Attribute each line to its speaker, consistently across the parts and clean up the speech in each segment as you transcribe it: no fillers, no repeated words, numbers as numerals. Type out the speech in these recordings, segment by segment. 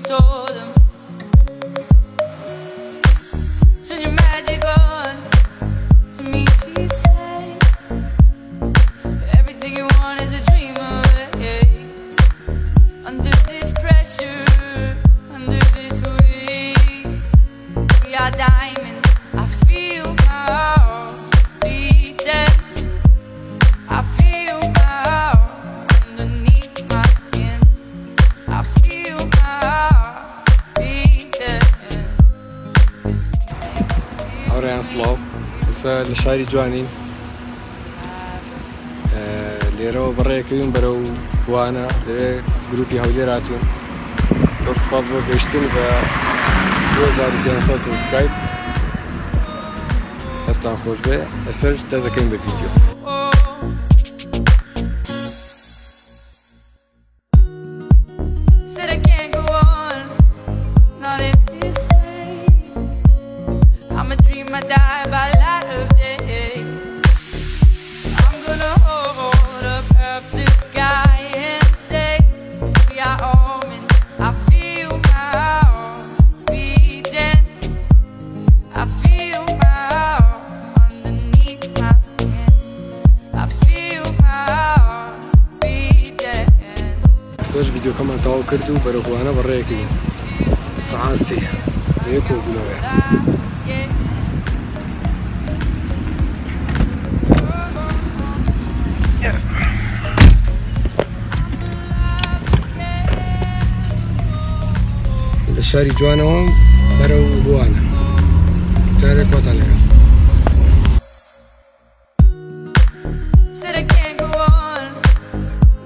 Speaker 1: told him, turn your magic on. To me she'd say, everything you want is a dream away. Under this pressure, under this weight, we are diamonds. I feel my heart beating. I feel my heart underneath my skin. I feel my heart beating.
Speaker 2: هاورييان سلاو لشاری جوانین لێرەوە بەڕێکەوین بەرەو وانە لێ گروپی هەولێراتون زۆر سپاس بۆ گەیشتن بە 2500 سکایپ هەستان خۆش بێ ئەسەر دەزەکەین بە ڤیدیۆ
Speaker 1: Said I can't go on, not in this way. I'm a dream, I die by light of day. I'm gonna hold up half the sky and say we are omens. I feel my heart beating. I feel my heart underneath my skin. I feel my heart beating.
Speaker 2: ئەسەر ڤیدیۆکەمان تەواو کرد و بەرەو وانە بەڕێکەوین سەعات 3 لێ کۆبوونەوەیە لە شاری جوانەوە بەرەو وانە جارێک کۆتان لەگەڵ
Speaker 1: Said I can't go on,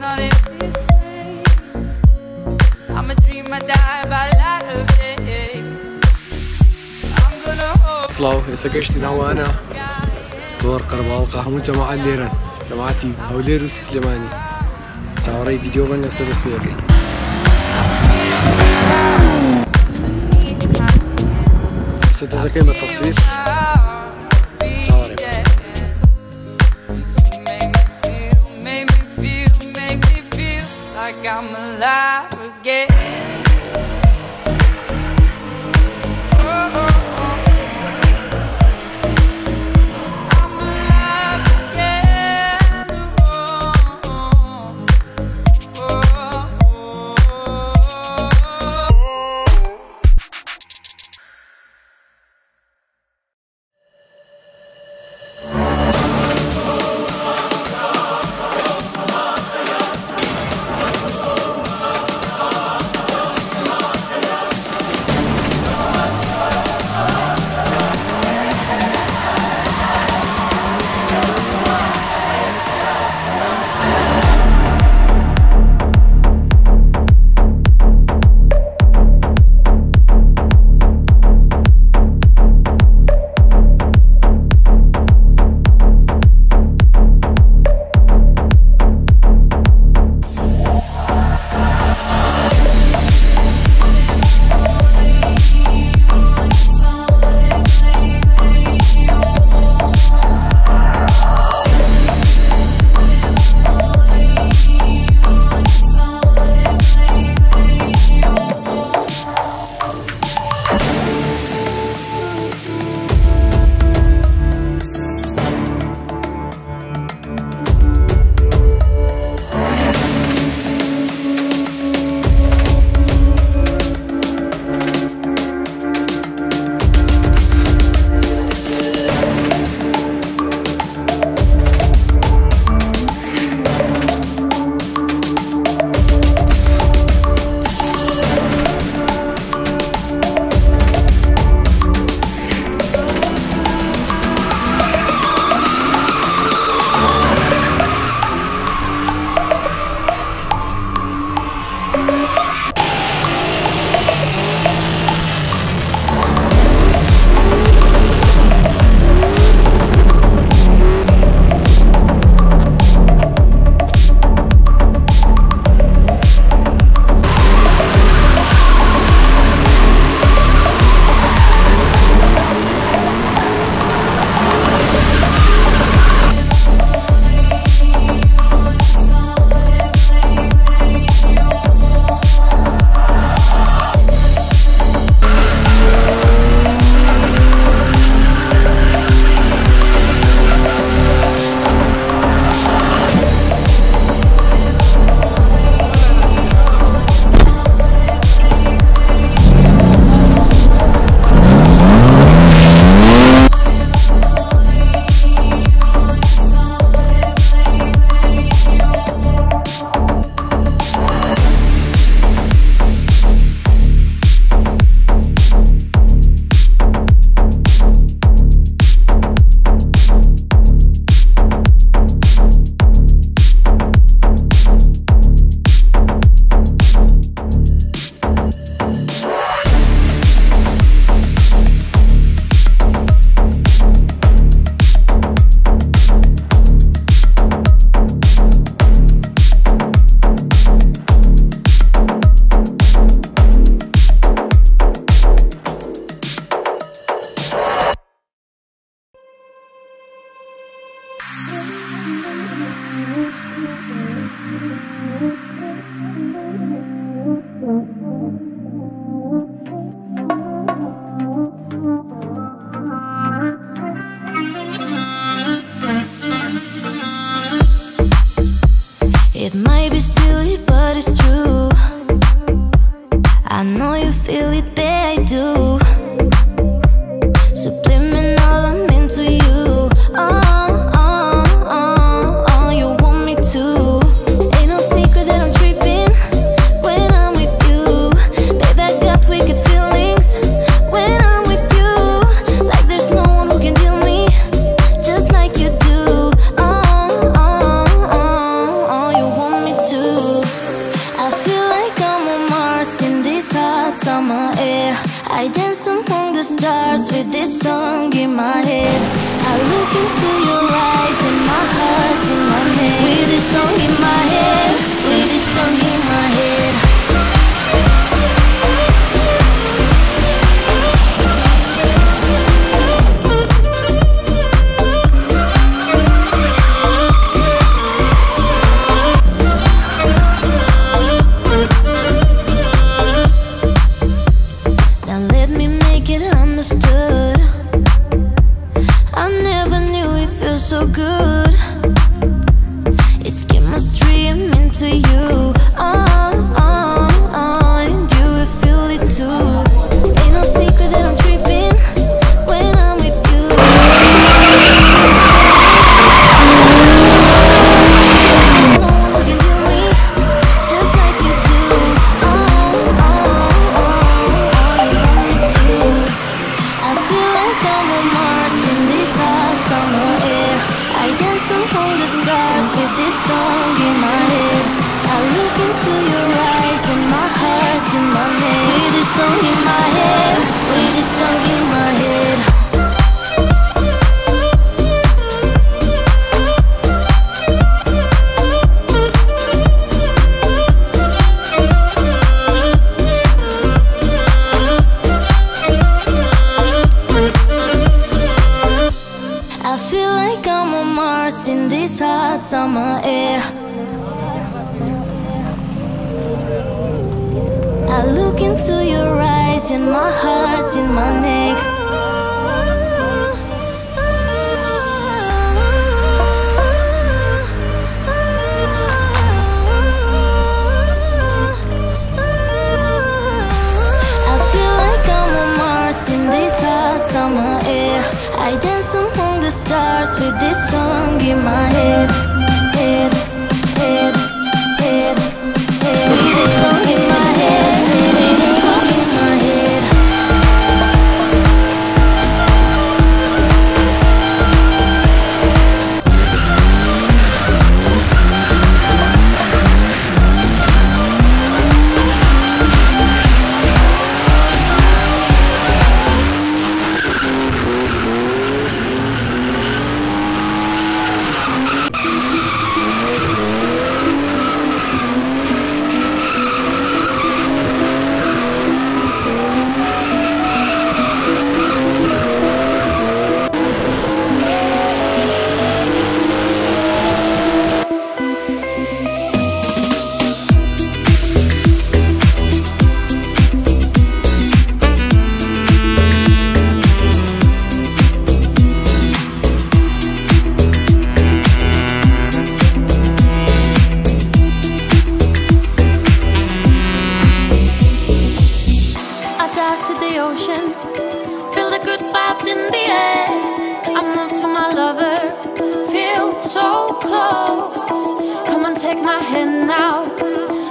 Speaker 1: not in this way. I'm a dream, I die by light of day. I'm gonna hold
Speaker 2: سلاو ئێستا گەشتین ئەوانە زۆر قەرباڵقە هەموو جەماعە لێرەن جەماعەتی هەولێر و سلێمانی چاوەڕێی ڤیدیۆ بن لەفتە دەست پێ یەکەین ئێستا دەزەکەین بە تەفسیر
Speaker 1: make me feel like I'm alive again. I'm alive again.
Speaker 3: I know you feel it, babe, I do. Subliminal, I'm into you. You want me to. Ain't no secret that I'm tripping when I'm with you. Babe, I got wicked feelings when I'm with you. Like there's no one who can deal me just like you do. You want me to. I feel like I'm on Mars in this hot summer air. I dance among the stars with this song in my head. I look into your eyes and my heart's in my head. With this song in my head, with this song in my head. Now let me make it understood. I never knew it feels so good. It's chemistry, I'm into you. And you will feel it too. Ain't no secret that I'm tripping when I'm with you. No one can do me just like you do. You want me to. I feel like I'm on Mars in this hot summer air. I dance among the stars with this song in my head. I look into your eyes and my heart's in my head. With this song in my head, with this song in my head. I feel like I'm on Mars in this hot summer air. I look into your eyes and my heart's in my neck. I feel like I'm on Mars in this hot summer air. I dance among the stars with this song in my head. Head, head, head, head. With this song in my head, with this song in my head.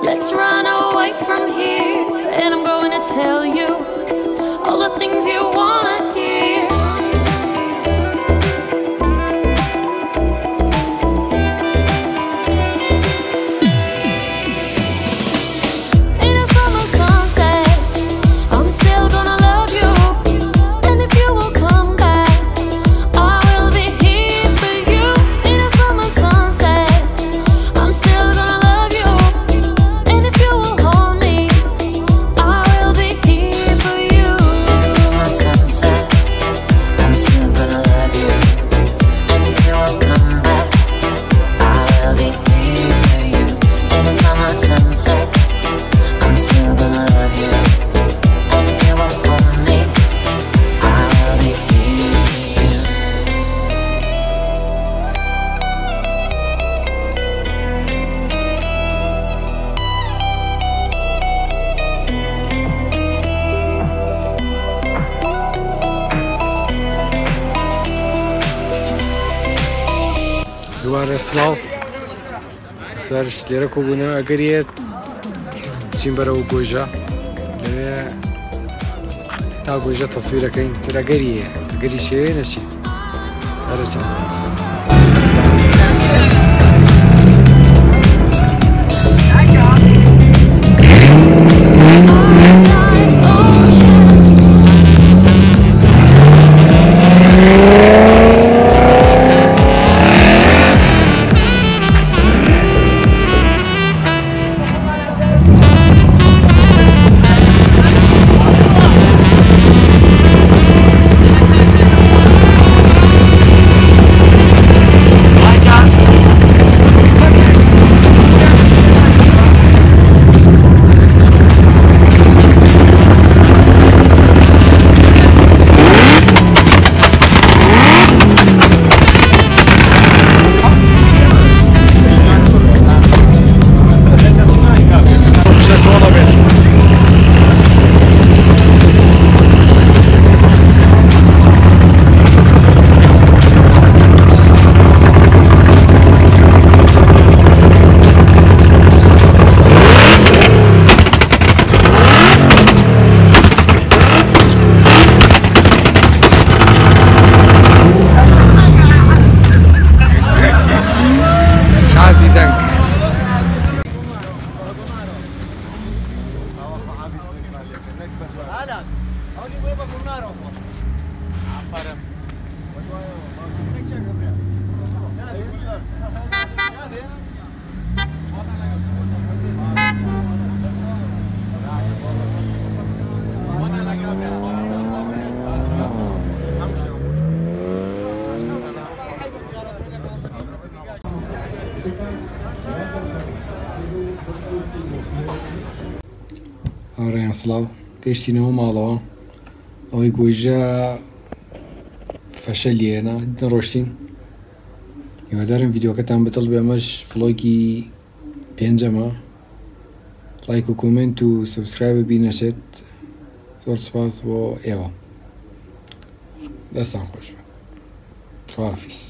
Speaker 4: Let's run away from here, and I'm going to tell you all the things you wanna hear. In a summer sunset, I'm still gonna love you, and if you will come back, I will be here for you. In a summer sunset, I'm still gonna love you, and if you will call me, I will be here for you. In a summer sunset.
Speaker 2: سلاو سەرش لێرە کۆبوونەوە ئەگەریێت بچین بەرەوە گۆژە لەوێ تا گۆژە تەسویرەکەین تر ئەگەریە ئەگەری شێوێ نەچین هەرە چاوەڕێ هاورييان سلاو گەیشتینەوە ماڵەوە ئەوەی گۆیژە فەشەلیێنە نەڕۆشتین هیوادارم ڤیدیۆکەتان بەدڵ بێ ئەمەش فڵۆگی پێنجەمە لایک و کۆمنت و سبسکرایب بینەشێت زۆر سوپاس بۆ ئێوە دەستان خۆش بە خواحافیز